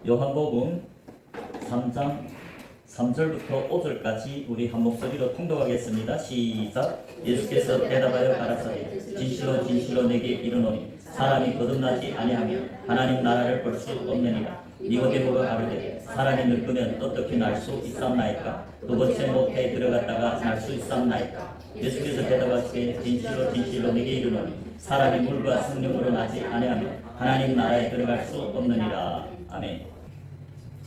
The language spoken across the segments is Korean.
요한복음 3장 3절부터 5절까지 우리 한 목소리로 통독하겠습니다. 시작. 예수께서 대답하여 가라사대 진실로 진실로 내게 이르노니 사람이 거듭나지 아니하며 하나님 나라를 볼 수 없느니라. 니고데모가 가르되 사람이 늙으면 어떻게 날 수 있사옵나이까? 두 번째 모태에 들어갔다가 날 수 있사옵나이까? 예수께서 대답하시되 진실로 진실로 내게 이르노니 사람이 물과 성령으로 나지 아니하며 하나님 나라에 들어갈 수 없느니라. 아멘.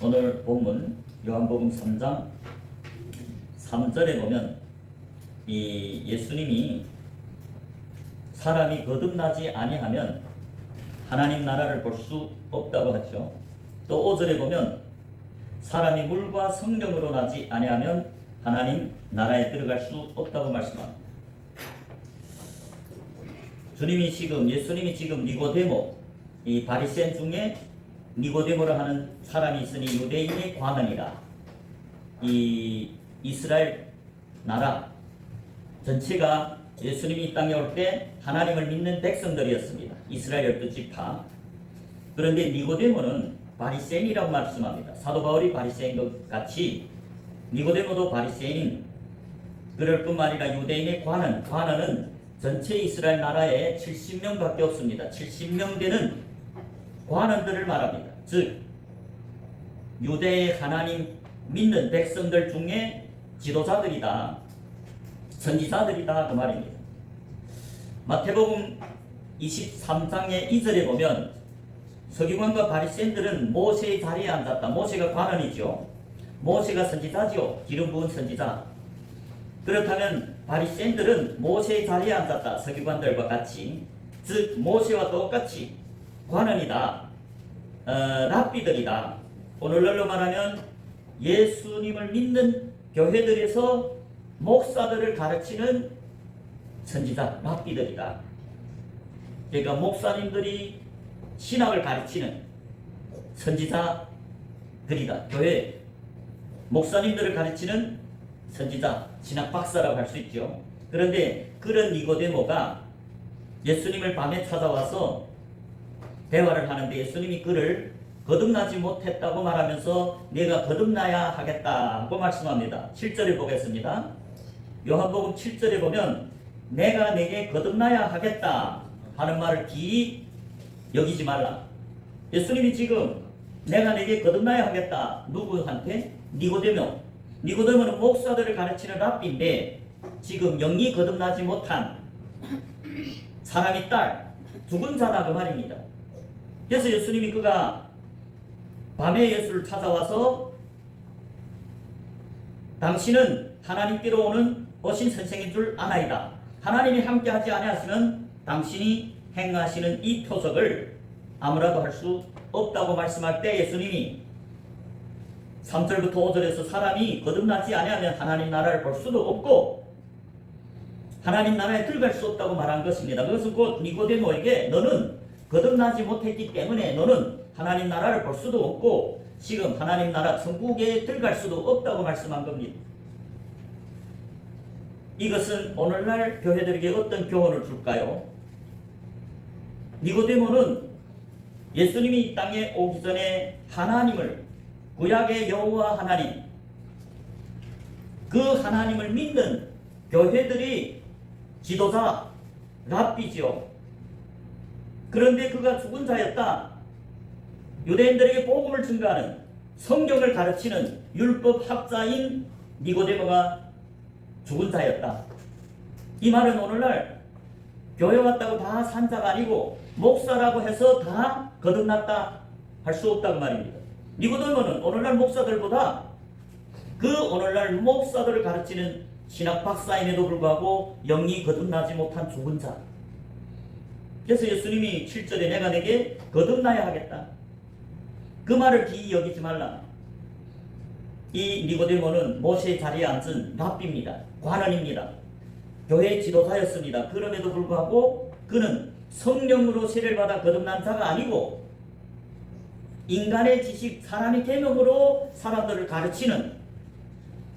오늘 본문 요한복음 3장 3절에 보면 이 예수님이 사람이 거듭나지 아니하면 하나님 나라를 볼 수 없다고 하죠. 또 5절에 보면 사람이 물과 성령으로 나지 아니하면 하나님 나라에 들어갈 수 없다고 말씀합니다. 예수님이 지금 니고데모, 이 바리새인 중에 니고데모를 하는 사람이 있으니 유대인의 관원이라. 이 이스라엘 나라 전체가 예수님이 이 땅에 올 때 하나님을 믿는 백성들이었습니다. 이스라엘 12지파. 그런데 니고데모는 바리새인이라고 말씀합니다. 사도 바울이 바리새인과 같이 니고데모도 바리새인. 그럴 뿐만 아니라 유대인의 관원은 전체 이스라엘 나라에 70명밖에 없습니다. 70명 되는 관원들을 말합니다. 즉 유대의 하나님 믿는 백성들 중에 지도자들이다, 선지자들이다 그 말입니다. 마태복음 23장의 2절에 보면 서기관과 바리새인들은 모세의 자리에 앉았다. 모세가 관원이죠. 모세가 선지자죠. 기름 부은 선지자. 그렇다면 바리새인들은 모세의 자리에 앉았다. 서기관들과 같이. 즉 모세와 똑같이 관원이다. 랍비들이다. 오늘날로 말하면 예수님을 믿는 교회들에서 목사들을 가르치는 선지자, 랍비들이다. 그러니까 목사님들이 신학을 가르치는 선지자들이다. 교회 목사님들을 가르치는 선지자, 신학 박사라고 할 수 있죠. 그런데 그런 니고데모가 예수님을 밤에 찾아와서 대화를 하는데 예수님이 그를 거듭나지 못했다고 말하면서 내가 거듭나야 하겠다고 말씀합니다. 7절에 보겠습니다. 요한복음 7절에 보면 내가 내게 거듭나야 하겠다 하는 말을 기이 여기지 말라. 예수님이 지금 내가 내게 거듭나야 하겠다. 누구한테? 니고데모는 목사들을 가르치는 랍비인데 지금 영이 거듭나지 못한 사람의 딸, 죽은 자다 그 말입니다. 그래서 예수님이 그가 밤에 예수를 찾아와서 당신은 하나님께로 오는 오신 선생인 줄 아나이다. 하나님이 함께하지 아니하시면 당신이 행하시는 이 표적을 아무라도 할 수 없다고 말씀할 때 예수님이 3절부터 5절에서 사람이 거듭나지 아니하면 하나님 나라를 볼 수도 없고 하나님 나라에 들어갈 수 없다고 말한 것입니다. 그것은 곧 니고데모에게 너는 거듭나지 못했기 때문에 너는 하나님 나라를 볼 수도 없고 지금 하나님 나라 천국에 들어갈 수도 없다고 말씀한 겁니다. 이것은 오늘날 교회들에게 어떤 교훈을 줄까요? 니고데모는 예수님이 이 땅에 오기 전에 하나님을, 구약의 여호와 하나님, 그 하나님을 믿는 교회들이 지도자, 랍비지요. 그런데 그가 죽은 자였다. 유대인들에게 복음을 증거하는, 성경을 가르치는 율법 학자인 니고데모가 죽은 자였다. 이 말은 오늘날 교회 왔다고 다 산자가 아니고 목사라고 해서 다 거듭났다 할 수 없다고 말입니다. 니고데모는 오늘날 목사들보다 그 오늘날 목사들을 가르치는 신학 박사임에도 불구하고 영이 거듭나지 못한 죽은 자. 그래서 예수님이 7절에 내가 내게 거듭나야 하겠다. 그 말을 기이 여기지 말라. 이 니고데모는 모세의 자리에 앉은 랍비입니다. 관원입니다. 교회의 지도자였습니다. 그럼에도 불구하고 그는 성령으로 세례를 받아 거듭난 자가 아니고 인간의 지식, 사람의 계명으로 사람들을 가르치는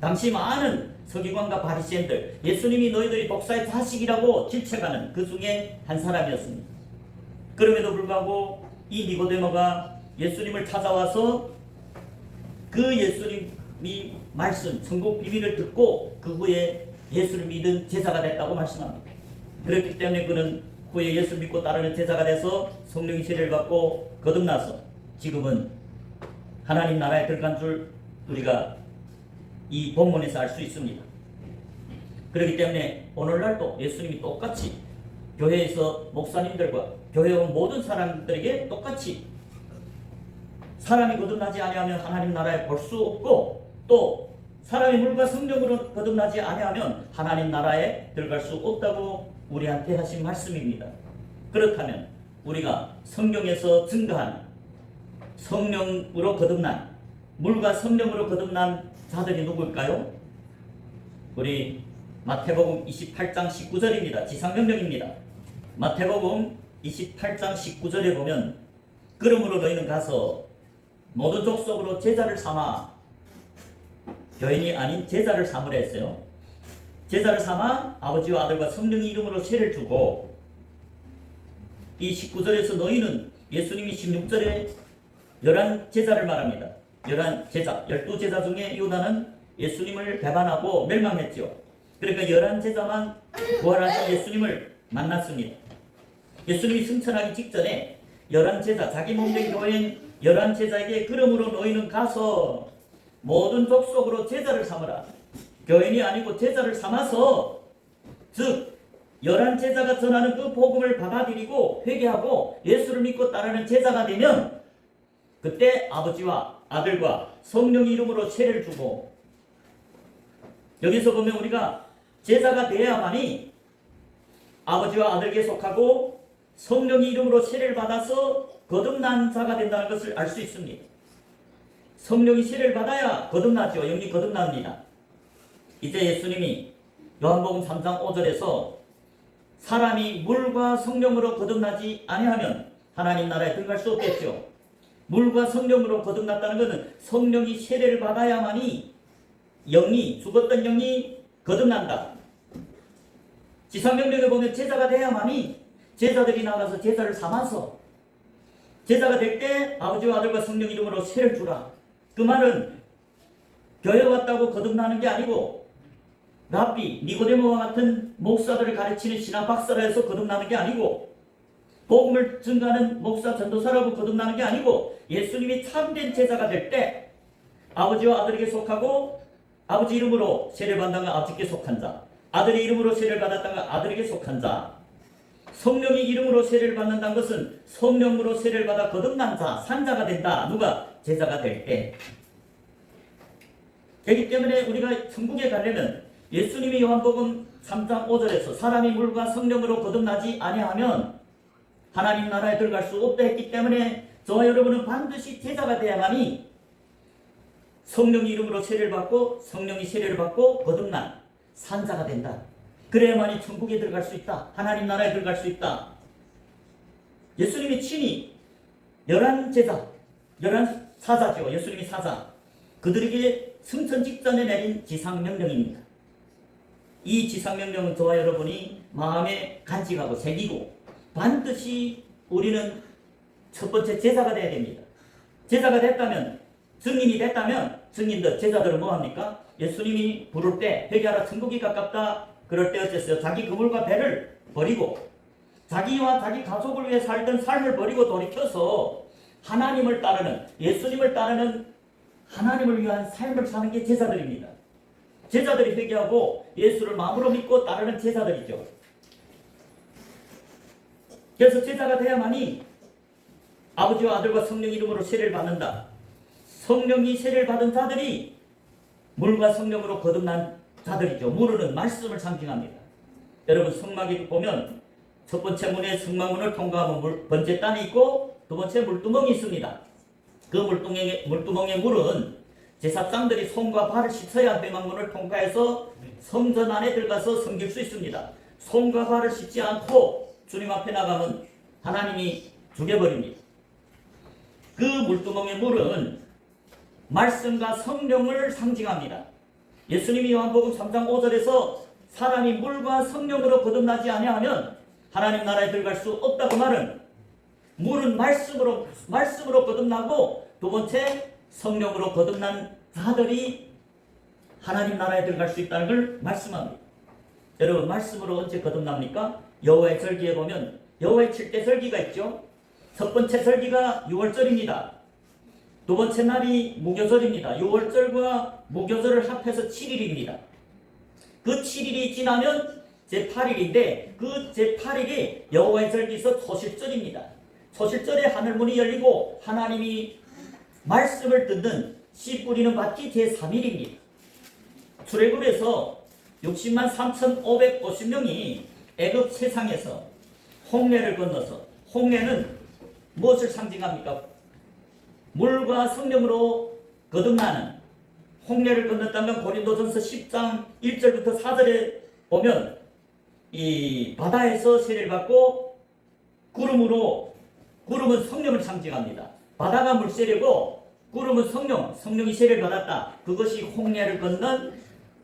당시 많은 서기관과 바리새인들, 예수님이 너희들이 독사의 자식이라고 질책하는 그 중에 한 사람이었습니다. 그럼에도 불구하고 이 니고데모가 예수님을 찾아와서 그 예수님이 말씀, 천국 비밀을 듣고 그 후에 예수를 믿은 제자가 됐다고 말씀합니다. 그렇기 때문에 그는 후에 예수 믿고 따르는 제자가 돼서 성령의 세례를 받고 거듭나서 지금은 하나님 나라에 들어간 줄 우리가 이 본문에서 알 수 있습니다. 그렇기 때문에 오늘날도 예수님이 똑같이 교회에서 목사님들과 교회에 온 모든 사람들에게 똑같이 사람이 거듭나지 아니하면 하나님 나라에 볼 수 없고 또 사람이 물과 성령으로 거듭나지 아니하면 하나님 나라에 들어갈 수 없다고 우리한테 하신 말씀입니다. 그렇다면 우리가 성경에서 증거한 성령으로 거듭난 물과 성령으로 거듭난 자들이 누구일까요? 우리 마태복음 28장 19절입니다. 지상명령입니다. 마태복음 28장 19절에 보면 그러므로 너희는 가서 모든 족속으로 제자를 삼아 교인이 아닌 제자를 삼으라 했어요. 제자를 삼아 아버지와 아들과 성령의 이름으로 세례를 주고 이 19절에서 너희는 예수님이 16절에 11제자를 말합니다. 11제자, 12제자 중에 유다는 예수님을 배반하고 멸망했죠. 그러니까 11제자만 부활하신 예수님을 만났습니다. 예수님이 승천하기 직전에 11제자, 자기 몸된 교인 11제자에게 그러므로 너희는 가서 모든 족속으로 제자를 삼으라. 교인이 아니고 제자를 삼아서 즉 11제자가 전하는 그 복음을 받아들이고 회개하고 예수를 믿고 따르는 제자가 되면 그때 아버지와 아들과 성령의 이름으로 세례를 주고 여기서 보면 우리가 제자가 되어야만이 아버지와 아들에게 속하고 성령의 이름으로 세례를 받아서 거듭난 자가 된다는 것을 알 수 있습니다. 성령이 세례를 받아야 거듭나죠. 영이 거듭납니다. 이제 예수님이 요한복음 3장 5절에서 사람이 물과 성령으로 거듭나지 아니하면 하나님 나라에 들어갈 수 없겠죠. 물과 성령으로 거듭났다는 것은 성령이 세례를 받아야만이 영이 죽었던 영이 거듭난다. 지상명령에 보면 제자가 돼야만이 제자들이 나가서 제자를 삼아서 제자가 될 때 아버지와 아들과 성령 이름으로 세례를 주라. 그 말은 교회 왔다고 거듭나는 게 아니고 랍비, 니고데모와 같은 목사들을 가르치는 신학 박사라 해서 거듭나는 게 아니고 복음을 증거하는 목사 전도사라고 거듭나는 게 아니고 예수님이 참된 제자가 될 때 아버지와 아들에게 속하고 아버지 이름으로 세례를 받는 건 아버지께 속한 자, 아들의 이름으로 세례를 받았다는 건 아들에게 속한 자, 성령의 이름으로 세례를 받는다는 것은 성령으로 세례를 받아 거듭난 자, 산자가 된다. 누가? 제자가 될 때. 되기 때문에 우리가 천국에 가려면 예수님이 요한복음 3장 5절에서 사람이 물과 성령으로 거듭나지 아니하면 하나님 나라에 들어갈 수 없다 했기 때문에 저와 여러분은 반드시 제자가 되어야만이 성령의 이름으로 세례를 받고 성령이 세례를 받고 거듭난 산자가 된다. 그래야만이 천국에 들어갈 수 있다. 하나님 나라에 들어갈 수 있다. 예수님이 친히 11제자, 11사자죠. 예수님이 사자. 그들에게 승천 직전에 내린 지상명령입니다. 이 지상명령은 저와 여러분이 마음에 간직하고 새기고 반드시 우리는 첫 번째 제자가 되어야 됩니다. 제자가 됐다면, 증인이 됐다면 증인들, 제자들은 뭐합니까? 예수님이 부를 때 회개하라 천국이 가깝다. 그럴 때 어땠어요? 자기 그물과 배를 버리고 자기와 자기 가족을 위해 살던 삶을 버리고 돌이켜서 하나님을 따르는, 예수님을 따르는 하나님을 위한 삶을 사는 게 제자들입니다. 제자들이 회개하고 예수를 마음으로 믿고 따르는 제자들이죠. 그래서 제자가 돼야만이 아버지와 아들과 성령 이름으로 세례를 받는다. 성령이 세례를 받은 자들이 물과 성령으로 거듭난 자들이죠. 물은 말씀을 상징합니다. 여러분 성막에 보면 첫 번째 문에 성막문을 통과하면 번제단이 있고 두 번째 물두멍이 있습니다. 그 물두멍의 물은 제사장들이 손과 발을 씻어야 회막문을 통과해서 성전 안에 들어가서 섬길 수 있습니다. 손과 발을 씻지 않고 주님 앞에 나가면 하나님이 죽여버립니다. 그 물두멍의 물은 말씀과 성령을 상징합니다. 예수님이 요한복음 3장 5절에서 사람이 물과 성령으로 거듭나지 아니하면 하나님 나라에 들어갈 수 없다고 말은 물은 말씀으로 거듭나고, 두 번째 성령으로 거듭난 자들이 하나님 나라에 들어갈 수 있다는 걸 말씀합니다. 여러분, 말씀으로 언제 거듭납니까? 여호와의 절기에 보면 여호와의 7대 절기가 있죠. 첫 번째 절기가 6월절입니다. 두 번째 날이 무교절입니다. 6월절과 무교절을 합해서 7일입니다. 그 7일이 지나면 제8일인데 그 제8일이 여호와의 절기에서 초실절입니다. 초실절에 하늘문이 열리고 하나님이 말씀을 듣는 씨 뿌리는 밭이 제3일입니다. 출애굽에서 60만 3,550명이 애굽 세상에서 홍해를 건너서, 홍해는 무엇을 상징합니까? 물과 성령으로 거듭나는 홍해를 건넜다면 고린도전서 10장 1절부터 4절에 보면 이 바다에서 세례를 받고 구름은 성령을 상징합니다. 바다가 물세례고 구름은 성령이 세례를 받았다. 그것이 홍해를 건넌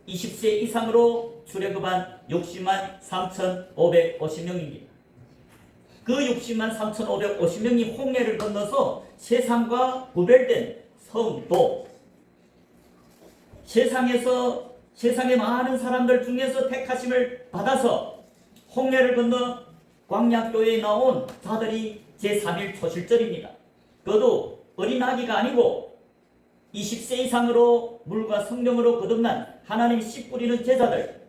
20세 이상으로 출애굽한 60만 3,550명입니다. 그 60만 3,550명이 홍해를 건너서 세상과 구별된 성도, 세상의 많은 사람들 중에서 택하심을 받아서 홍해를 건너 광야교회에 나온 자들이 제3일 초실절입니다. 그것도 어린아기가 아니고 20세 이상으로 물과 성령으로 거듭난 하나님 씨 뿌리는 제자들,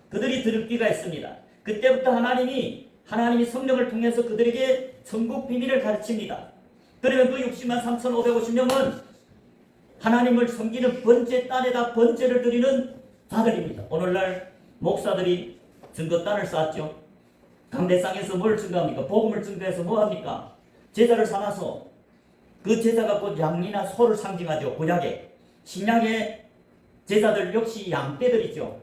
그들이 들을 있습니다. 그때부터 하나님이 성령을 통해서 그들에게 천국 비밀을 가르칩니다. 그러면 그 60만 3,550명은 하나님을 섬기는 번제 땅에다 번제를 드리는 자들입니다. 오늘날 목사들이 증거단을 쌓았죠. 강대상에서 뭘 증거합니까? 복음을 증거해서 뭐합니까? 제자를 삼아서 그 제자가 곧 양이나 소를 상징하죠. 구약에. 신약의 제자들 역시 양떼들이죠.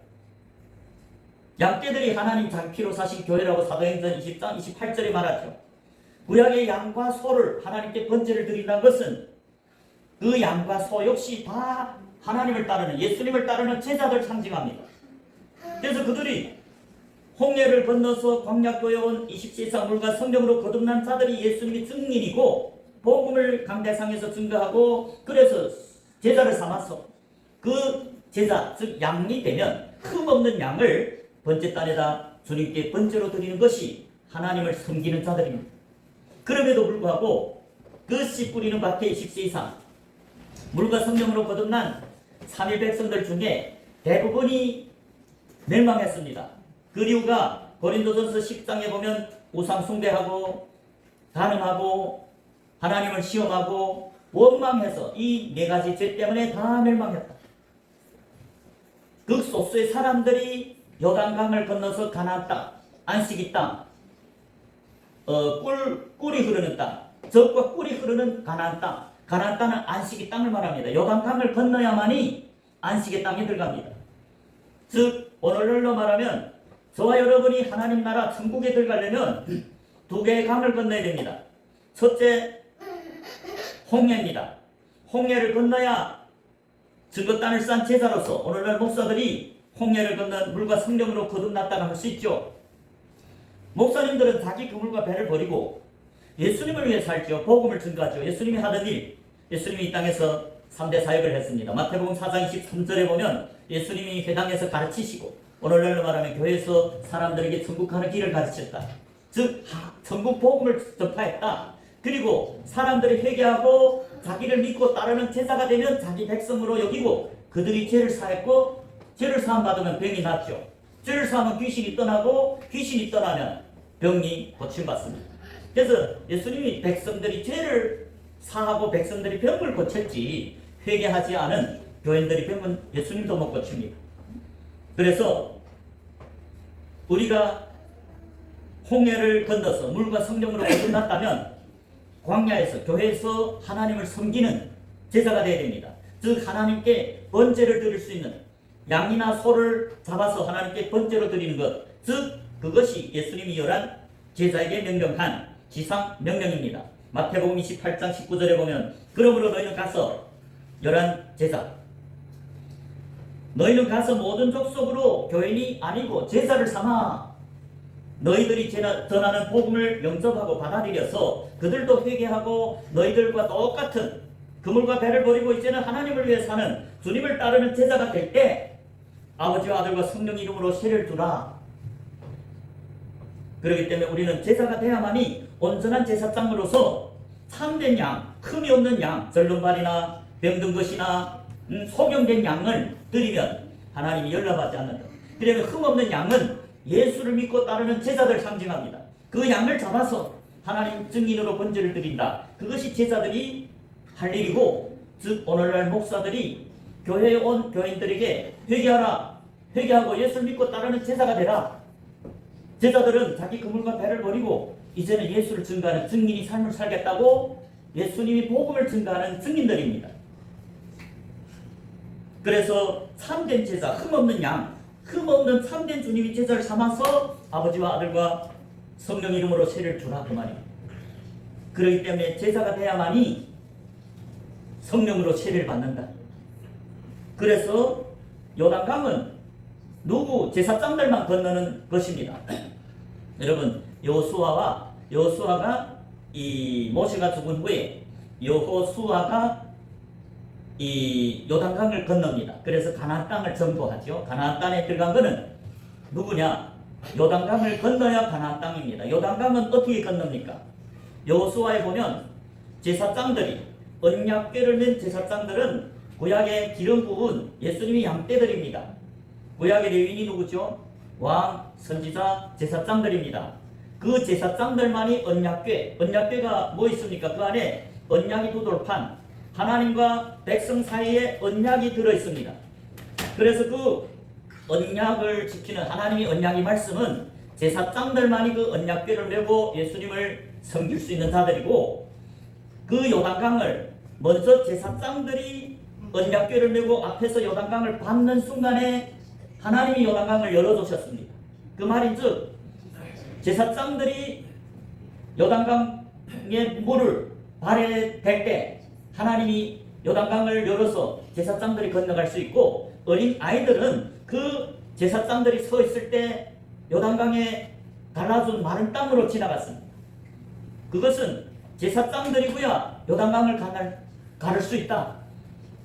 양떼들이 하나님 자기 피로 사신 교회라고 사도행전 20장 28절에 말하죠. 구약의 양과 소를 하나님께 번제를 드린다는 것은 그 양과 소 역시 다 하나님을 따르는, 예수님을 따르는 제자들 상징합니다. 그래서 그들이 홍해를 건너서 광야교에 온 20세 이상 물과 성령으로 거듭난 자들이 예수님이 증인이고 복음을 강대상에서 증거하고, 그래서 제자를 삼아서 그 제자, 즉 양이 되면 흠없는 양을 번제단에다 주님께 번제로 드리는 것이 하나님을 섬기는 자들입니다. 그럼에도 불구하고 그 씨 뿌리는 밭에 20세 이상 물과 성령으로 거듭난 3일 백성들 중에 대부분이 멸망했습니다. 그 이유가 고린도전서 10장에 보면 우상 숭배하고 간음하고 하나님을 시험하고 원망해서 이 네 가지 죄 때문에 다 멸망했다. 극소수의 사람들이 요단강을 건너서 가나안 땅, 안식이 땅, 꿀이 흐르는 땅, 젖과 꿀이 흐르는 가나안 땅, 가나안 땅은 안식이 땅을 말합니다. 요단강을 건너야만이 안식의 땅에 들어갑니다. 즉 오늘날로 말하면 저와 여러분이 하나님 나라 천국에 들어가려면 두 개의 강을 건너야 됩니다. 첫째 홍해입니다. 홍해를 건너야 증거단을 쌓은 제자로서 오늘날 목사들이 홍해를 건너 물과 성령으로 거듭났다고 할 수 있죠. 목사님들은 자기 그물과 배를 버리고 예수님을 위해 살죠. 복음을 증거하죠. 예수님이 하던 일, 예수님이 이 땅에서 3대 사역을 했습니다. 마태복음 4장 23절에 보면 예수님이 회당에서 가르치시고 오늘날로 말하면 교회에서 사람들에게 천국 가는 길을 가르쳤다. 즉 천국 복음을 전파했다. 그리고 사람들이 회개하고 자기를 믿고 따르는 제자가 되면 자기 백성으로 여기고 그들이 죄를 사했고 죄를 사함 받으면 병이 낫죠. 죄를 사하면 귀신이 떠나고 귀신이 떠나면 병이 고침받습니다. 그래서 예수님이 백성들이 죄를 사하고 백성들이 병을 고쳤지 회개하지 않은 교인들이 병은 예수님도 못 고칩니다. 그래서 우리가 홍해를 건너서 물과 성령으로 거듭났다면 광야에서 교회에서 하나님을 섬기는 제자가 되어야 됩니다. 즉 하나님께 번제를 드릴 수 있는 양이나 소를 잡아서 하나님께 번제로 드리는 것, 즉 그것이 예수님이 열한 제자에게 명령한 지상 명령입니다. 마태복음 28장 19절에 보면 그러므로 너희는 가서 열한 제자, 너희는 가서 모든 족속으로 교인이 아니고 제자를 삼아 너희들이 전하는 복음을 영접하고 받아들여서 그들도 회개하고 너희들과 똑같은 그물과 배를 버리고 이제는 하나님을 위해 사는 주님을 따르는 제자가 될 때 아버지와 아들과 성령 이름으로 세를 두라. 그렇기 때문에 우리는 제자가 돼야만이 온전한 제사장으로서 참된 양, 흠이 없는 양, 절름발이나 병든 것이나 소경된 양을 드리면 하나님이 연락받지 않는다. 그러면 흠없는 양은 예수를 믿고 따르는 제자들 상징합니다. 그 양을 잡아서 하나님 증인으로 번제를 드린다. 그것이 제자들이 할 일이고, 즉 오늘날 목사들이 교회에 온 교인들에게 회개하라, 회개하고 예수를 믿고 따르는 제자가 되라. 제자들은 자기 그물과 배를 버리고 이제는 예수를 증거하는 증인이 삶을 살겠다고 예수님이 복음을 증거하는 증인들입니다. 그래서 참된 제자, 흠없는 양, 흠없는 참된 주님이 제자를 삼아서 아버지와 아들과 성령 이름으로 세를 주라 그 말입니다. 그렇기 때문에 제자가 돼야만이 성령으로 세를 받는다. 그래서 요단강은 누구 제사장들만 건너는 것입니다. 여러분, 여호수아가 이 모세가 죽은 후에 여호수아가 이 요단강을 건넙니다. 그래서 가나안 땅을 점거하죠. 가나안 땅에 들어간 것은 누구냐? 요단강을 건너야 가나안 땅입니다. 요단강은 어떻게 건넙니까? 여호수아에 보면 제사장들이, 언약궤를 맨 제사장들은 구약의 기름 부은 예수님이 양떼들입니다. 구약의 레위인이 누구죠? 왕, 선지자, 제사장들입니다. 그 제사장들만이 언약궤가 뭐 있습니까? 그 안에 언약이 두 돌판, 하나님과 백성 사이에 언약이 들어있습니다. 그래서 그 언약을 지키는 하나님의 언약의 말씀은 제사장들만이 그 언약궤를 메고 예수님을 섬길 수 있는 자들이고, 그 요단강을 먼저 제사장들이 언약궤를 메고 앞에서 요단강을 밟는 순간에 하나님이 요단강을 열어주셨습니다. 그 말인즉 제사장들이 요단강의 물을 발에 댈 때 하나님이 요단강을 열어서 제사장들이 건너갈 수 있고, 어린 아이들은 그 제사장들이 서 있을 때 요단강에 갈라준 마른 땅으로 지나갔습니다. 그것은 제사장들이고야 요단강을 가를 수 있다.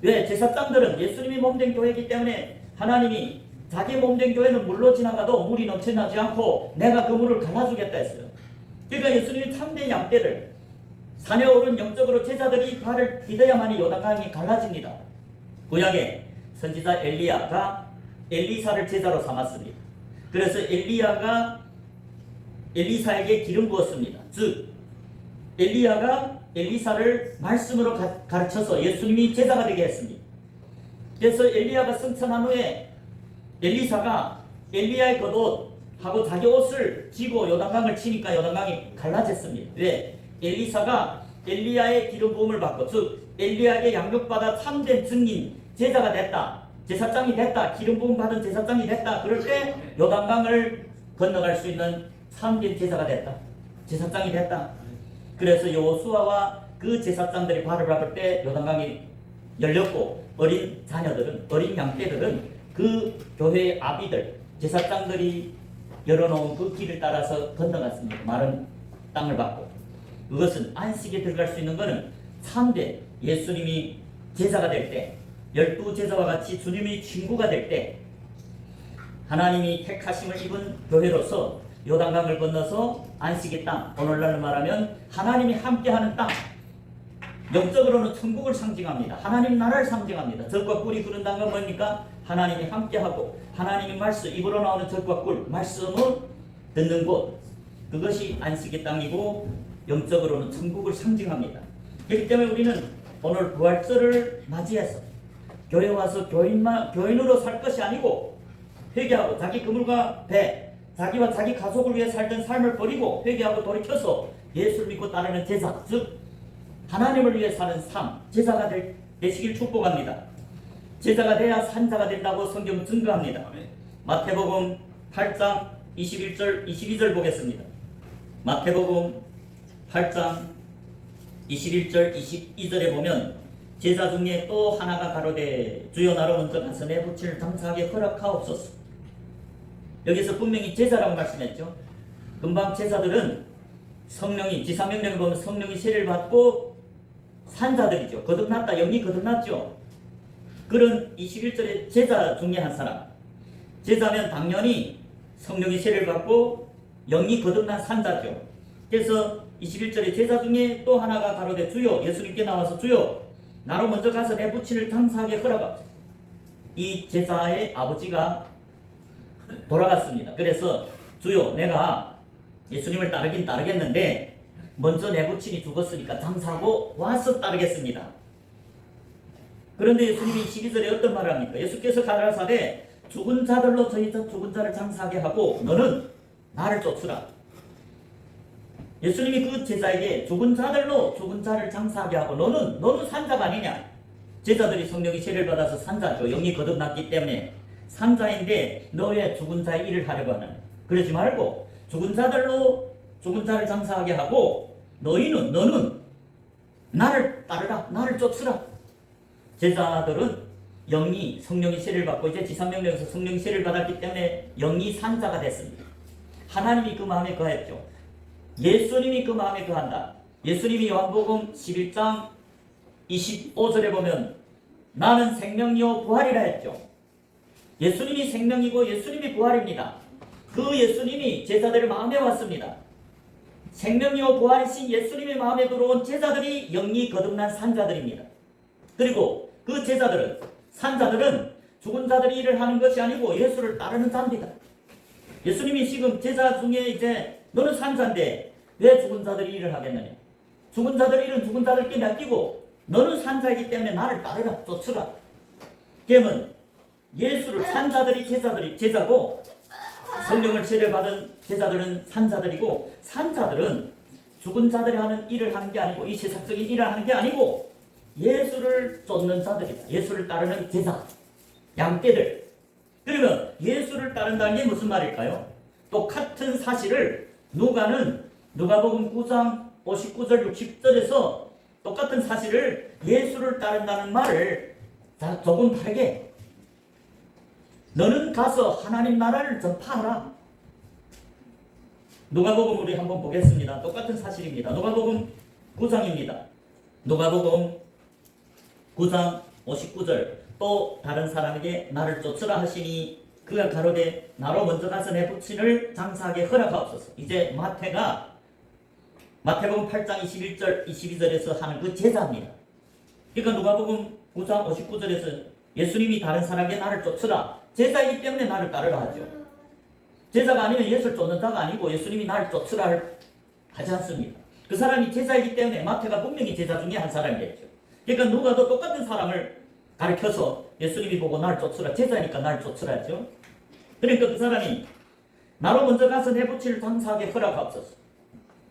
왜? 제사장들은 예수님이 몸된 교회이기 때문에 하나님이 자기 몸된 교회는 물로 지나가도 물이 넘쳐나지 않고 내가 그 물을 갈라주겠다 했어요. 그러니까 예수님이 참된 양떼를 산에 오른 영적으로 제자들이 발을 디뎌야만이 요단강이 갈라집니다. 구약에 선지자 엘리야가 엘리사를 제자로 삼았습니다. 그래서 엘리야가 엘리사에게 기름 부었습니다. 즉 엘리야가 엘리사를 말씀으로 가르쳐서 예수님이 제자가 되게 했습니다. 그래서 엘리야가 승천한 후에 엘리사가 엘리야의 겉옷하고 자기 옷을 지고 요단강을 치니까 요단강이 갈라졌습니다. 왜? 엘리사가 엘리야의 기름 부음을 받고, 즉 엘리야에게 양육받아 참된 증인 제자가 됐다, 제사장이 됐다, 기름 부음 받은 제사장이 됐다. 그럴 때 요단강을 건너갈 수 있는 참된 제자가 됐다, 제사장이 됐다. 그래서 여호수아와 그 제사장들이 발을 밟을 때 요단강이 열렸고, 어린 자녀들은, 어린 양떼들은 그 교회의 아비들, 제사장들이 열어놓은 그 길을 따라서 건너갔습니다. 마른 땅을 받고. 그것은 안식에 들어갈 수 있는 것은 참된 예수님이 제자가 될 때, 12제자와 같이 주님의 친구가 될 때, 하나님이 택하심을 입은 교회로서 요단강을 건너서 안식의 땅, 오늘날로 말하면 하나님이 함께하는 땅, 영적으로는 천국을 상징합니다. 하나님 나라를 상징합니다. 젖과 꿀이 흐른다는 건 뭡니까? 하나님이 함께하고 하나님의 말씀, 입으로 나오는 젖과 꿀, 말씀을 듣는 곳, 그것이 안식의 땅이고 영적으로는 천국을 상징합니다. 그렇기 때문에 우리는 오늘 부활절을 맞이해서 교회 와서 교인으로 살 것이 아니고 회개하고 자기 그물과 배, 자기와 자기 가족을 위해 살던 삶을 버리고 회개하고 돌이켜서 예수를 믿고 따르는 제자, 즉 하나님을 위해 사는 삶, 제자가 되시길 축복합니다. 제자가 돼야 산자가 된다고 성경 증거합니다. 마태복음 8장 21절 22절 보겠습니다. 마태복음 8장 21절 22절에 보면 제자 중에 또 하나가 가로되 주여 나로 먼저 가서 내 부친을 장사하게 허락하옵소서. 여기서 분명히 제자라고 말씀했죠. 금방 제자들은 성령이 지상명령을 보면 성령이 세례를 받고 산자들이죠. 거듭났다. 영이 거듭났죠. 그런 21절의 제자 중에 한 사람. 제자면 당연히 성령이 세례를 받고 영이 거듭난 산자죠. 그래서 21절의 제자 중에 또 하나가 가로되 주여, 예수님께 나와서 주여 나로 먼저 가서 내 부친을 장사하게 허락하옵소서. 이 제자의 아버지가 돌아갔습니다. 그래서 주여, 내가 예수님을 따르긴 따르겠는데 먼저 내 부친이 죽었으니까 장사하고 와서 따르겠습니다. 그런데 예수님이 12절에 어떤 말을 합니까? 예수께서 가라사대 죽은 자들로 저희 죽은 자를 장사하게 하고 너는 나를 쫓으라. 예수님이 그 제자에게 죽은 자들로 죽은 자를 장사하게 하고 너는 산자가 아니냐? 제자들이 성령이 세례를 받아서 산자죠. 영이 거듭났기 때문에 산자인데 너 왜 죽은 자의 일을 하려고 하느냐? 그러지 말고 죽은 자들로 죽은 자를 장사하게 하고 너는 나를 따르라. 나를 쫓으라. 제자들은 영이 성령이 세례를 받고 이제 지상명령에서 성령이 세례를 받았기 때문에 영이 산자가 됐습니다. 하나님이 그 마음에 거했죠. 예수님이 그 마음에 거한다. 예수님이 요한복음 11장 25절에 보면 나는 생명이요 부활이라 했죠. 예수님이 생명이고 예수님이 부활입니다. 그 예수님이 제자들의 마음에 왔습니다. 생명이요 부활이신 예수님의 마음에 들어온 제자들이 영이 거듭난 산자들입니다. 그리고 그 제자들은 산자들은 죽은 자들이 일을 하는 것이 아니고 예수를 따르는 자입니다. 예수님이 지금 제자 중에 이제 너는 산자인데 왜 죽은 자들이 일을 하겠느냐? 죽은 자들 일은 죽은 자들께 맡기고 너는 산자이기 때문에 나를 따르라, 쫓으라. 그러면 예수를 산자들이 제자고 성령을 세례받은 제자들은 산자들이고 산자들은 죽은 자들이 하는 일을 하는 게 아니고 이 세상적인 일을 하는 게 아니고 예수를 쫓는 자들이다. 예수를 따르는 제자, 양떼들. 그러면 예수를 따른다는 게 무슨 말일까요? 똑같은 사실을 누가복음 9장 59절 60절에서 똑같은 사실을 예수를 따른다는 말을 조금 다르게 너는 가서 하나님 나라를 전파하라. 누가복음 우리 한번 보겠습니다. 똑같은 사실입니다. 누가복음 9장입니다. 누가복음 9장 59절 또 다른 사람에게 나를 쫓으라 하시니 그가 가로되 나로 먼저 가서 내 부친을 장사하게 허락하옵소서. 이제 마태복음 8장 21절 22절에서 하는 그 제자입니다. 그러니까 누가복음 9장 59절에서 예수님이 다른 사람에게 나를 쫓으라. 제자이기 때문에 나를 따르라 하죠. 제자가 아니면 예수를 쫓는 자가 아니고 예수님이 나를 쫓으라 하지 않습니다. 그 사람이 제자이기 때문에 마태가 분명히 제자 중에 한 사람이겠죠. 그러니까 누가도 똑같은 사람을 가르쳐서 예수님이 보고 나를 쫓으라. 제자니까 나를 쫓으라 했죠. 그러니까 그 사람이 나로 먼저 가서 내 부친을 장사하게 허락하옵소서.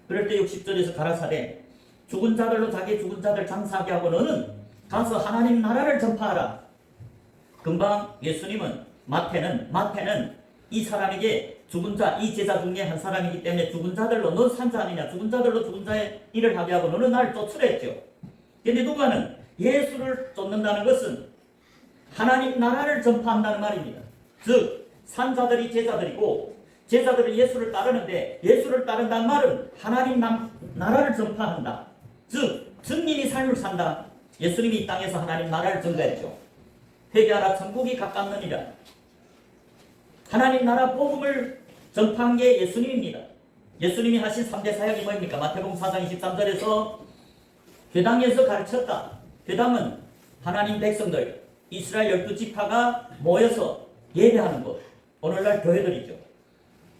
그럴 때 60절에서 가라사대 죽은 자들로 자기 죽은 자들 장사하게 하고 너는 가서 하나님 나라를 전파하라. 금방 예수님은 마태는 이 사람에게 죽은 자, 이 제자 중에 한 사람이기 때문에 죽은 자들로 너 산자 아니냐, 죽은 자들로 죽은 자의 일을 하게 하고 너는 나를 쫓으라 했죠. 그런데 누가는 예수를 쫓는다는 것은 하나님 나라를 전파한다는 말입니다. 즉 산자들이 제자들이고 제자들은 예수를 따르는데 예수를 따른다는 말은 하나님 나라를 전파한다. 즉 증인이 삶을 산다. 예수님이 이 땅에서 하나님 나라를 전가했죠. 회개하라 천국이 가깝느니라. 하나님 나라 복음을 전파한 게 예수님입니다. 예수님이 하신 3대 사역이 뭐입니까? 마태복음 4장 23절에서 회당에서 가르쳤다. 회당은 하나님 백성들 이스라엘 12지파가 모여서 예배하는 곳. 오늘날 교회들이죠.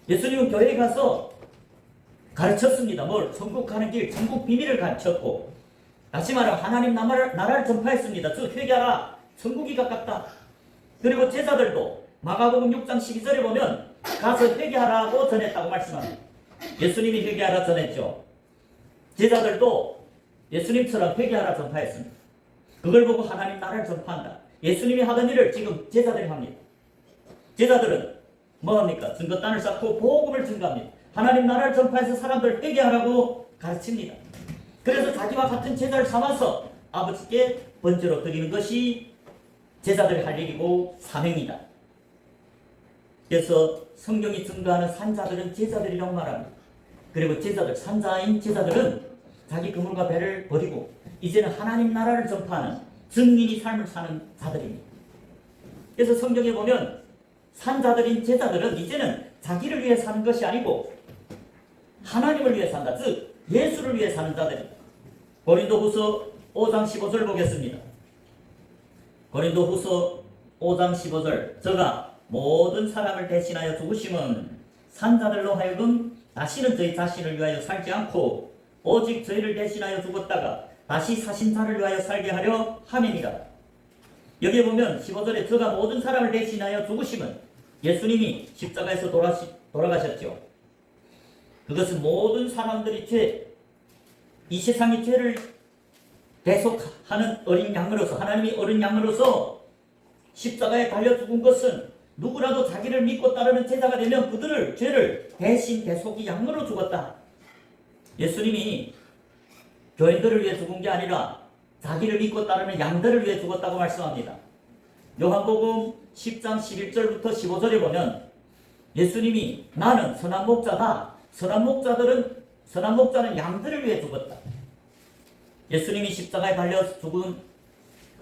예수님은 교회에 가서 가르쳤습니다. 뭘? 천국 가는 길, 천국 비밀을 가르쳤고 다시 말하면 하나님 나라를 전파했습니다. 즉 회개하라. 천국이 가깝다. 그리고 제자들도 마가복음 6장 12절에 보면 가서 회개하라고 전했다고 말씀합니다. 예수님이 회개하라 전했죠. 제자들도 예수님처럼 회개하라 전파했습니다. 그걸 보고 하나님 나라를 전파한다. 예수님이 하던 일을 지금 제자들이 합니다. 제자들은 뭐합니까? 증거단을 쌓고 복음을 증거합니다. 하나님 나라를 전파해서 사람들 회개하라고 가르칩니다. 그래서 자기와 같은 제자를 삼아서 아버지께 번제로 드리는 것이 제자들이 할 일이고 사명이다. 그래서 성경이 증거하는 산자들은 제자들이라고 말합니다. 그리고 제자들, 산자인 제자들은 자기 그물과 배를 버리고 이제는 하나님 나라를 전파하는 증인이 삶을 사는 자들입니다. 그래서 성경에 보면 산자들인 제자들은 이제는 자기를 위해 사는 것이 아니고 하나님을 위해 산다. 즉 예수를 위해 사는 자들입니다. 고린도후서 5장 15절 보겠습니다. 고린도후서 5장 15절 저가 모든 사람을 대신하여 죽으심은 산자들로 하여금 다시는 저희 자신을 위하여 살지 않고 오직 저희를 대신하여 죽었다가 다시 사신 자를 위하여 살게 하려 함이니라. 여기에 보면 15절에 저가 모든 사람을 대신하여 죽으심은 예수님이 십자가에서 돌아가셨죠. 그것은 모든 사람들이 이 세상의 죄를 대속하는 어린 양으로서 하나님이 어린 양으로서 십자가에 달려 죽은 것은 누구라도 자기를 믿고 따르는 제자가 되면 그들을 죄를 대신 대속이 양으로 죽었다. 예수님이 교인들을 위해 죽은 게 아니라 자기를 믿고 따르는 양들을 위해 죽었다고 말씀합니다. 요한복음 10장 11절부터 15절에 보면 예수님이 나는 선한 목자다. 선한 목자는 양들을 위해 죽었다. 예수님이 십자가에 달려 죽은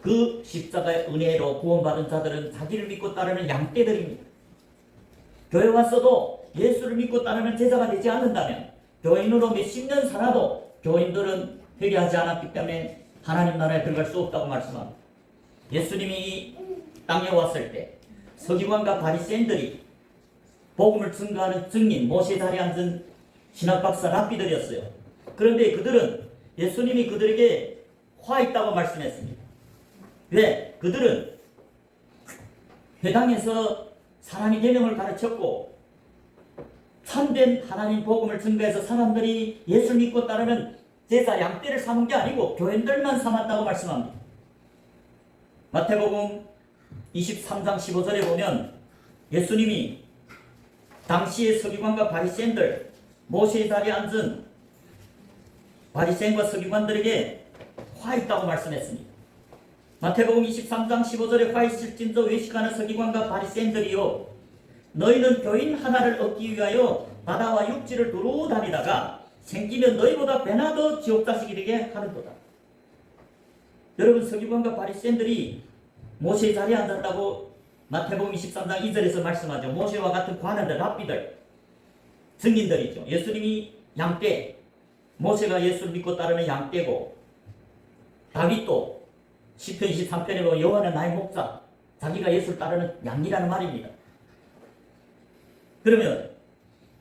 그 십자가의 은혜로 구원받은 자들은 자기를 믿고 따르는 양떼들입니다. 교회 왔어도 예수를 믿고 따르는 제자가 되지 않는다면 교인으로 몇십 년 살아도 교인들은 회개하지 않았기 때문에 하나님 나라에 들어갈 수 없다고 말씀합니다. 예수님이 땅에 왔을 때 서기관과 바리새인들이 복음을 증거하는 증인 모세 자리에 앉은 신학박사 랍비들이었어요. 그런데 그들은 예수님이 그들에게 화 있다고 말씀했습니다. 왜? 그들은 회당에서 사랑의 계명을 가르쳤고 참된 하나님 복음을 증거해서 사람들이 예수 믿고 따르는 제자 양떼를 삼은 게 아니고 교인들만 삼았다고 말씀합니다. 마태복음 23장 15절에 보면 예수님이 당시의 서기관과 바리새인들 모세의 자리에 앉은 바리새인과 서기관들에게 화 있다고 말씀했습니다. 마태복음 23장 15절에 화 있을진저 외식하는 서기관과 바리새인들이요 너희는 교인 하나를 얻기 위하여 바다와 육지를 두루 다니다가 생기면 너희보다 배나 더 지옥자식이 되게 하는도다. 여러분 서기관과 바리새인들이 모세의 자리에 앉았다고 마태복음 23장 2절에서 말씀하죠. 모세와 같은 관원들, 랍비들, 증인들이죠. 예수님이 양떼, 모세가 예수를 믿고 따르는 양떼고 다윗도 시편 23편에 보면 여호와는 나의 목자, 자기가 예수를 따르는 양이라는 말입니다. 그러면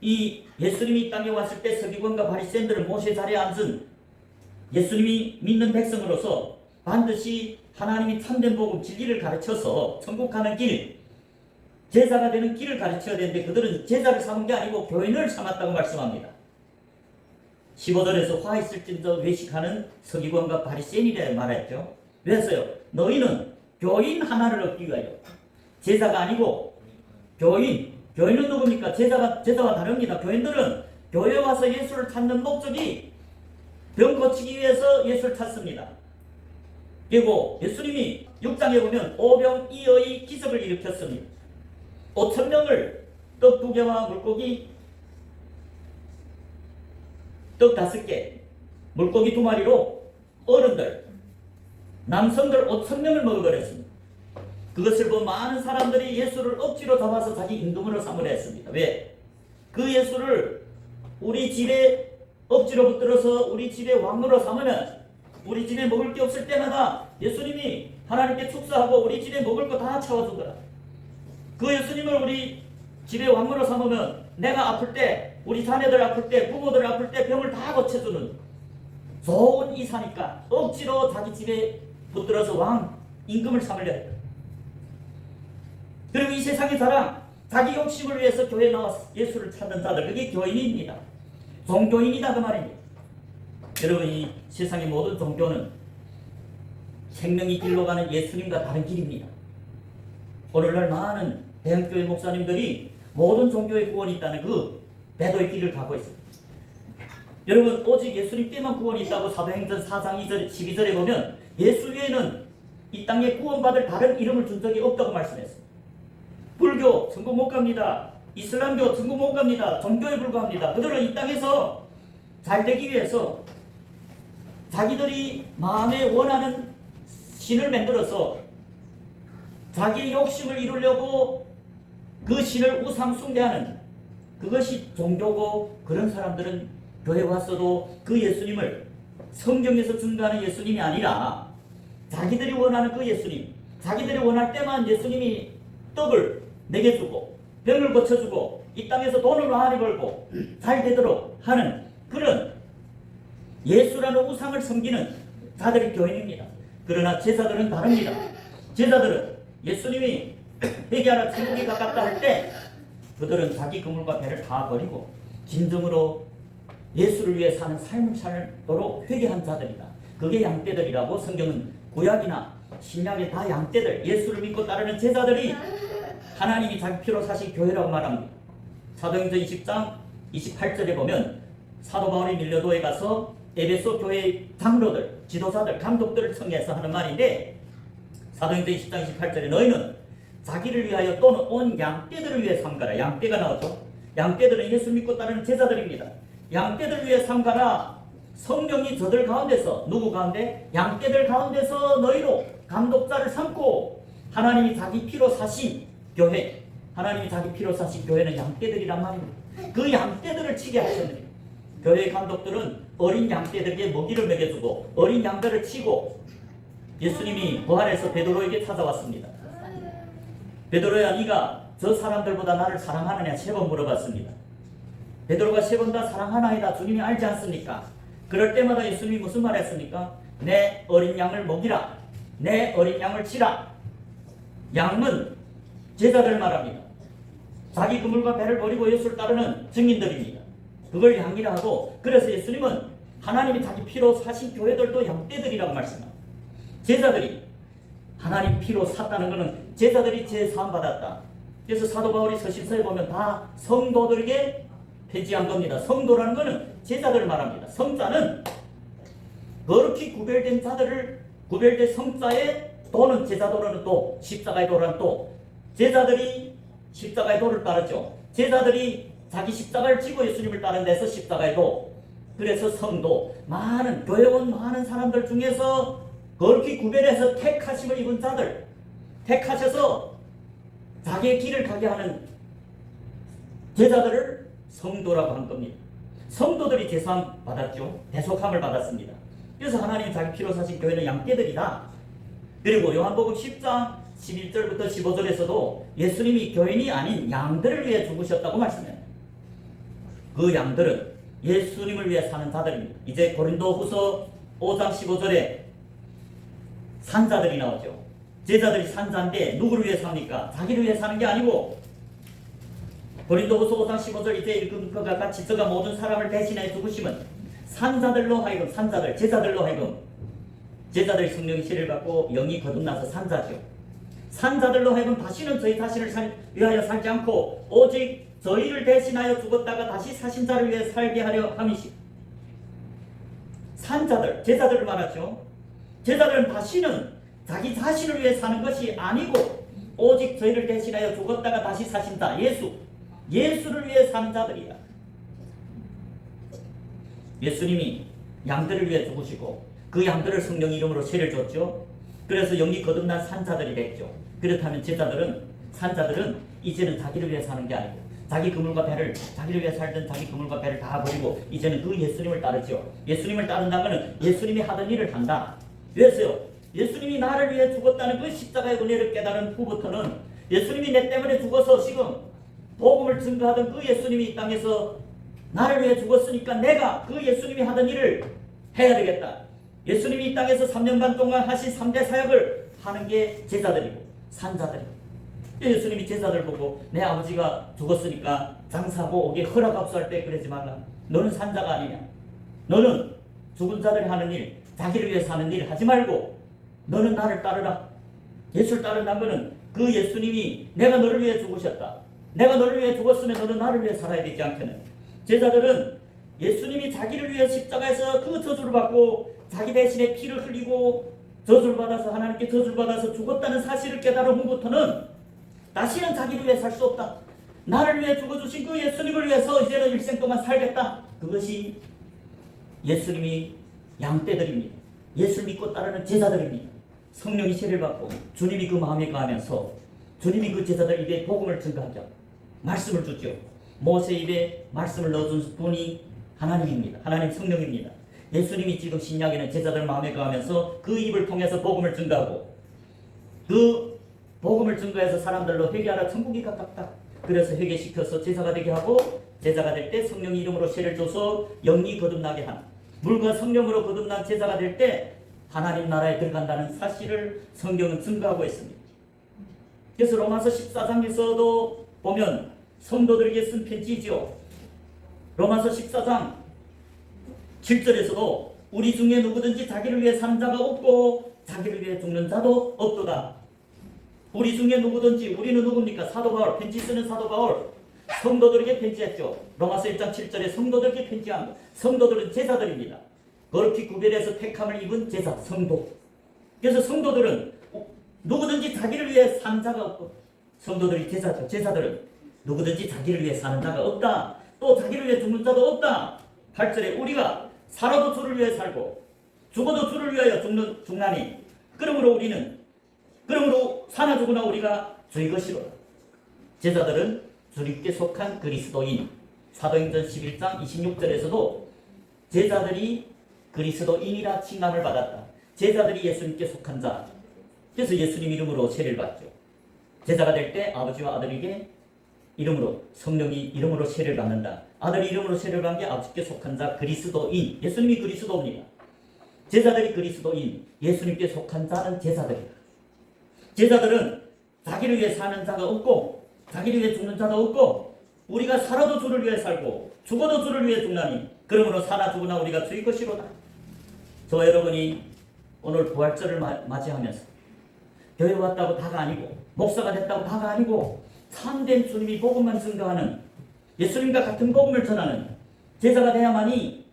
이 예수님이 땅에 왔을 때 서기관과 바리새인들은 모세 자리에 앉은 예수님이 믿는 백성으로서 반드시 하나님이 참된 복음 진리를 가르쳐서 천국 가는 길, 제자가 되는 길을 가르쳐야 되는데 그들은 제자를 삼은 게 아니고 교인을 삼았다고 말씀합니다. 15절에서 화 있을진저 외식하는 서기관과 바리새인이라 말했죠. 그래서요 너희는 교인 하나를 얻기 위하여 제자가 아니고 교인은 누굽니까? 제자와 다릅니다. 교인들은 교회에 와서 예수를 찾는 목적이 병 고치기 위해서 예수를 찾습니다. 그리고 예수님이 6장에 보면 오병이어의 기적을 일으켰습니다. 5,000명을 떡 2개와 물고기 떡 5개, 물고기 2마리로 어른들, 남성들 5,000명을 먹어버렸습니다. 그것을 본 많은 사람들이 예수를 억지로 잡아서 자기 임금으로 삼으려 했습니다. 왜? 그 예수를 우리 집에 억지로 붙들어서 우리 집에 왕으로 삼으면 우리 집에 먹을 게 없을 때마다 예수님이 하나님께 축사하고 우리 집에 먹을 거 다 채워주더라. 그 예수님을 우리 집에 왕으로 삼으면 내가 아플 때, 우리 자녀들 아플 때, 부모들 아플 때 병을 다 고쳐주는 좋은 이사니까 억지로 자기 집에 붙들어서 왕 임금을 삼으려 했다. 그리고 이 세상의 사람, 자기 욕심을 위해서 교회에 나와서 예수를 찾는 자들, 그게 교인입니다. 종교인이다 그 말입니다. 여러분 이 세상의 모든 종교는 생명의 길로 가는 예수님과 다른 길입니다. 오늘날 많은 대형교회 목사님들이 모든 종교의 구원이 있다는 그 배도의 길을 가고 있습니다. 여러분 오직 예수님께만 구원이 있다고 사도행전 4장 2절 12절에 보면 예수 외에는 이 땅에 구원받을 다른 이름을 준 적이 없다고 말씀했습니다. 불교 천국 못 갑니다. 이슬람교 천국 못 갑니다. 종교에 불과합니다. 그들은 이 땅에서 잘 되기 위해서 자기들이 마음에 원하는 신을 만들어서 자기의 욕심을 이루려고 그 신을 우상 숭배하는 그것이 종교고, 그런 사람들은 교회 왔어도 그 예수님을 성경에서 증거하는 예수님이 아니라 자기들이 원하는 그 예수님, 자기들이 원할 때만 예수님이 떡을 내게 주고 병을 고쳐주고 이 땅에서 돈을 많이 벌고 잘 되도록 하는 그런 예수라는 우상을 섬기는 자들이 교인입니다. 그러나 제자들은 다릅니다. 제자들은 예수님이 회개하라 천국이 가깝다 할 때 그들은 자기 그물과 배를 다 버리고 진정으로 예수를 위해 사는 삶을 살도록 회개한 자들이다. 그게 양떼들이라고 성경은 구약이나 신약에 다 양떼들, 예수를 믿고 따르는 제자들이 하나님이 자기 피로 사신 교회라고 말합니다. 사도행전 20장 28절에 보면 사도 바울이 밀려도에 가서 에베소 교회의 장로들, 지도자들, 감독들을 청해서 하는 말인데, 사도행전 20장 28절에 너희는 자기를 위하여 또는 온 양떼들을 위해 삼가라. 양떼가 나오죠. 양떼들은 예수 믿고 따르는 제자들입니다. 양떼들 위해 삼가라. 성령이 저들 가운데서, 누구 가운데? 양떼들 가운데서 너희로 감독자를 삼고 하나님이 자기 피로 사신 교회, 하나님이 자기 피로 사신 교회는 양떼들이란 말입니다. 그 양떼들을 치게 하셨느니 교회의 감독들은 어린 양떼들에게 먹이를 먹여주고 어린 양들을 치고, 예수님이 부활해서 베드로에게 찾아왔습니다. 베드로야, 네가 저 사람들보다 나를 사랑하느냐 3번 물어봤습니다. 베드로가 3번 다 사랑하나이다 주님이 알지 않습니까? 그럴 때마다 예수님이 무슨 말 했습니까? 내 어린 양을 먹이라. 내 어린 양을 치라. 양은 제자들 말합니다. 자기 그물과 배를 버리고 예수를 따르는 증인들입니다. 그걸 양이라 하고, 그래서 예수님은 하나님이 자기 피로 사신 교회들도 양떼들이라고 말씀합니다. 제자들이 하나님 피로 샀다는 것은 제자들이 제사함 받았다. 그래서 사도 바울이 서신서에 보면 다 성도들에게 폐지한 겁니다. 성도라는 것은 제자들을 말합니다. 성자는 거룩히 구별된 자들을, 구별된 성자의 도는, 제자 도는 또 십자가의 도라는 또, 제자들이 십자가의 도를 따르죠. 제자들이 자기 십자가를 지고 예수님을 따른 데서 십자가의 도, 그래서 성도, 많은 교회원 많은 사람들 중에서 거룩히 구별해서 택하심을 입은 자들, 택하셔서 자기의 길을 가게 하는 제자들을 성도라고 한 겁니다. 성도들이 제사함 받았죠. 대속함을 받았습니다. 그래서 하나님 자기 피로 사신 교회는 양떼들이다. 그리고 요한복음 10장 11절부터 15절에서도 예수님이 교인이 아닌 양들을 위해 죽으셨다고 말씀해요. 그 양들은 예수님을 위해 사는 자들입니다. 이제 고린도후서 5장 15절에 산자들이 나오죠. 제자들이 산자인데 누구를 위해 삽니까? 자기를 위해 사는 게 아니고, 고린도후서 5장 15절 이제 읽은 것과 같이 저가 모든 사람을 대신해 죽으심은 산자들로 하여금, 산자들, 제자들로 하여금, 제자들이 성령의 시를 받고 영이 거듭나서 산자죠. 산자들로 하여금 다시는 저희 자신을 위하여 살지 않고 오직 저희를 대신하여 죽었다가 다시 사신 자를 위해 살게 하려 함이시. 산자들, 제자들을 말하죠. 제자들은 다시는 자기 자신을 위해 사는 것이 아니고 오직 저희를 대신하여 죽었다가 다시 사신 자, 예수를 위해 사는 자들이야. 예수님이 양들을 위해 죽으시고 그 양들을 성령 이름으로 세를 줬죠. 그래서 영이 거듭난 산자들이 됐죠. 그렇다면 제자들은, 산자들은 이제는 자기를 위해 사는 게 아니고 자기 그물과 배를, 자기를 위해 살던 자기 그물과 배를 다 버리고 이제는 그 예수님을 따르죠. 예수님을 따른다는 것은 예수님이 하던 일을 한다. 왜서요? 예수님이 나를 위해 죽었다는 그 십자가의 은혜를 깨달은 후부터는 예수님이 내 때문에 죽어서 지금 복음을 증거하던 그 예수님이 이 땅에서 나를 위해 죽었으니까 내가 그 예수님이 하던 일을 해야 되겠다. 예수님이 이 땅에서 3년 반 동안 하신 3대 사역을 하는 게 제자들이고 산자들이고, 예수님이 제자들 보고 내 아버지가 죽었으니까 장사하고 오게 허락합수 할 때 그러지 말라. 너는 산자가 아니냐. 너는 죽은 자들이 하는 일, 자기를 위해 사는 일 하지 말고 너는 나를 따르라. 예수를 따른다는 것은 그 예수님이 내가 너를 위해 죽으셨다. 내가 너를 위해 죽었으면 너는 나를 위해 살아야 되지 않겠느냐. 제자들은 예수님이 자기를 위해 십자가에서 그 저주를 받고 자기 대신에 피를 흘리고 저주를 받아서, 하나님께 저주를 받아서 죽었다는 사실을 깨달은 후부터는 다시는 자기를 위해 살 수 없다. 나를 위해 죽어주신 그 예수님을 위해서 이제는 일생 동안 살겠다. 그것이 예수님이 양떼들입니다. 예수 믿고 따르는 제자들입니다. 성령이 세례를 받고 주님이 그 마음에 거하면서 주님이 그 제자들 입에 복음을 증거하죠. 말씀을 주죠. 모세 입에 말씀을 넣어준 분이 하나님입니다. 하나님 성령입니다. 예수님이 지금 신약에는 제자들 마음에 거하면서 그 입을 통해서 복음을 증거하고 그 복음을 증거해서 사람들로 회개하라 천국이 가깝다. 그래서 회개시켜서 제자가 되게 하고 제자가 될 때 성령 이름으로 세례를 줘서 영이 거듭나게 한 물과 성령으로 거듭난 제자가 될 때 하나님 나라에 들어간다는 사실을 성경은 증거하고 있습니다. 그래서 로마서 14장에서도 보면 성도들에게 쓴 편지죠. 로마서 14장 7절에서도 우리 중에 누구든지 자기를 위해 사는 자가 없고 자기를 위해 죽는 자도 없도다. 우리 중에 누구든지, 우리는 누굽니까? 사도 바울, 편지 쓰는 사도 바울 성도들에게 편지했죠. 로마서 1장 7절에 성도들에게 편지한 것. 성도들은 제자들입니다. 거룩히 구별해서 택함을 입은 제자, 성도. 그래서 성도들은 누구든지 자기를 위해 사는 자가 없고, 성도들이 제자죠. 제자들은 누구든지 자기를 위해 사는 자가 없다. 또 자기를 위해 죽는 자도 없다. 8절에 우리가 살아도 주를 위해 살고 죽어도 주를 위하여 죽나니 그러므로 사나 죽으나 우리가 주의 것이로다. 제자들은 주님께 속한 그리스도인. 사도행전 11장 26절에서도 제자들이 그리스도인이라 칭함을 받았다. 제자들이 예수님께 속한 자. 그래서 예수님 이름으로 세례를 받죠. 제자가 될 때 아버지와 아들에게 이름으로, 성령이 이름으로 세례를 받는다. 아들이 이름으로 세례를 받는 게 아버지께 속한 자, 그리스도인. 예수님이 그리스도입니다. 제자들이 그리스도인, 예수님께 속한 자는 제자들이다. 제자들은 자기를 위해 사는 자가 없고 자기를 위해 죽는 자도 없고 우리가 살아도 주를 위해 살고 죽어도 주를 위해 죽나니 그러므로 사나 죽으나 우리가 주의 것이로다. 저 여러분이 오늘 부활절을 맞이하면서 교회 왔다고 다가 아니고 목사가 됐다고 다가 아니고 참된 주님이 복음만 증거하는 예수님과 같은 복음을 전하는 제자가 돼야만이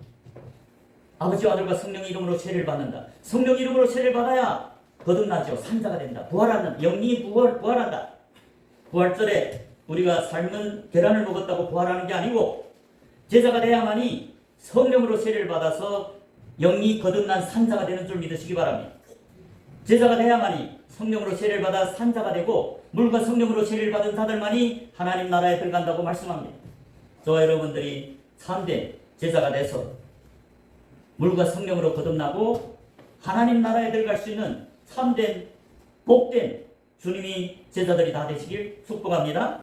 아버지와 아들과 성령 이름으로 세례를 받는다. 성령 이름으로 세례를 받아야 거듭나죠. 산자가 된다. 부활한다. 영이 부활한다. 부활절에 우리가 삶은 계란을 먹었다고 부활하는 게 아니고 제자가 돼야만이 성령으로 세례를 받아서 영이 거듭난 산자가 되는 줄 믿으시기 바랍니다. 제자가 돼야만이 성령으로 세례를 받아 산자가 되고 물과 성령으로 세례를 받은 자들만이 하나님 나라에 들어간다고 말씀합니다. 저와 여러분들이 참된 제자가 돼서 물과 성령으로 거듭나고 하나님 나라에 들어갈 수 있는 참된 복된 주님이 제자들이 다 되시길 축복합니다.